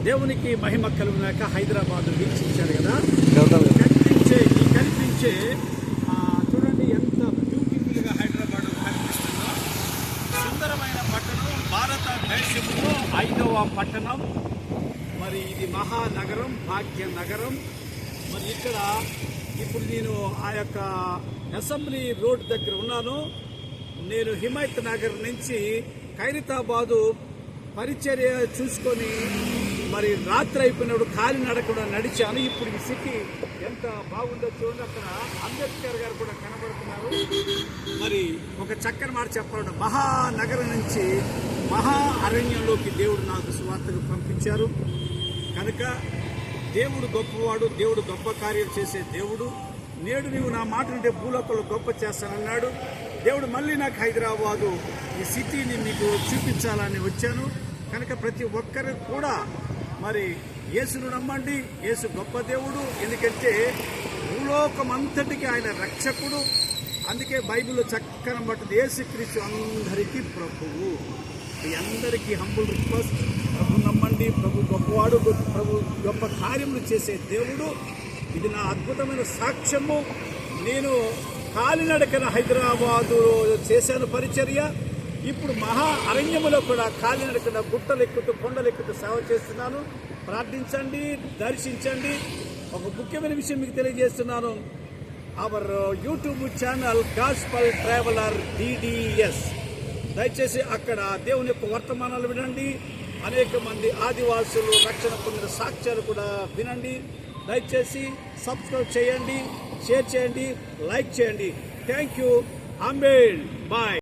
దేవునికి మహిమ కలుగునాక హైదరాబాద్ వీక్షించారు కదా. కనిపించే చూడండి ఎంత బ్యూటిఫుల్గా హైదరాబాద్ కనిపిస్తుందో. సుందరమైన పట్టణం, భారతదేశంలో 5వ పట్టణం. మరి ఇది మహానగరం, భాగ్యనగరం. మరి ఇక్కడ ఇప్పుడు నేను ఆ యొక్క అసెంబ్లీ రోడ్ దగ్గర ఉన్నాను. నేను హిమాయత్ నగర్ నుంచి ఖైరతాబాదు పరిచర్య చూసుకొని మరి రాత్రి అయిపోయినప్పుడు కాలినడకుండా నడిచాను. ఇప్పుడు ఈ సిటీ ఎంత బాగుందో చూడండి. అక్కడ అంబేద్కర్ గారు కూడా కనబడుతున్నారు. మరి ఒక చక్కని మాట చెప్పాలంటే మహానగరం నుంచి మహా అరణ్యంలోకి దేవుడు నాకు సువార్తను పంపించారు. కనుక దేవుడు గొప్పవాడు, దేవుడు గొప్ప కార్యాలు చేసే దేవుడు. నేడు నీవు నా మాట ఉంటే భూలోకంలో గొప్ప చేస్తానన్నాడు దేవుడు. మళ్ళీ నాకు హైదరాబాదు ఈ సిటీని మీకు చూపించాలని వచ్చాను. కనుక ప్రతి ఒక్కరు కూడా మరి యేసును నమ్మండి. యేసు గొప్ప దేవుడు. ఎందుకంటే భూలోకం అంతటికి ఆయన రక్షకుడు. అందుకే బైబిల్లో చక్కని పట్టింది, యేసుక్రీస్తు అందరికీ ప్రభువు. మీ అందరికీ హంబుల్ రిక్వెస్ట్, ప్రభు నమ్మండి. ప్రభు గొప్పవాడు, ప్రభు గొప్ప కార్యములు చేసే దేవుడు. ఇది నా అద్భుతమైన సాక్ష్యము. నేను కాలినడకన హైదరాబాదు చేశాను పరిచర్య. ఇప్పుడు మహా అరణ్యములో కూడా కాలినడకన గుట్టలు ఎక్కుతూ కొండలు ఎక్కుతూ సేవ చేస్తున్నాను. ప్రార్థించండి, దర్శించండి. ఒక ముఖ్యమైన విషయం మీకు తెలియజేస్తున్నాను. Our YouTube channel gospel traveller DDS. దయచేసి అక్కడ దేవుని యొక్క వర్తమానాలు వినండి. అనేక మంది ఆదివాసులు రక్షణ పొందిన సాక్ష్యాలు కూడా వినండి. దయచేసి సబ్స్క్రైబ్ చేయండి, షేర్ చేయండి, లైక్ చేయండి. Thank you. ఆమేన్. బాయ్.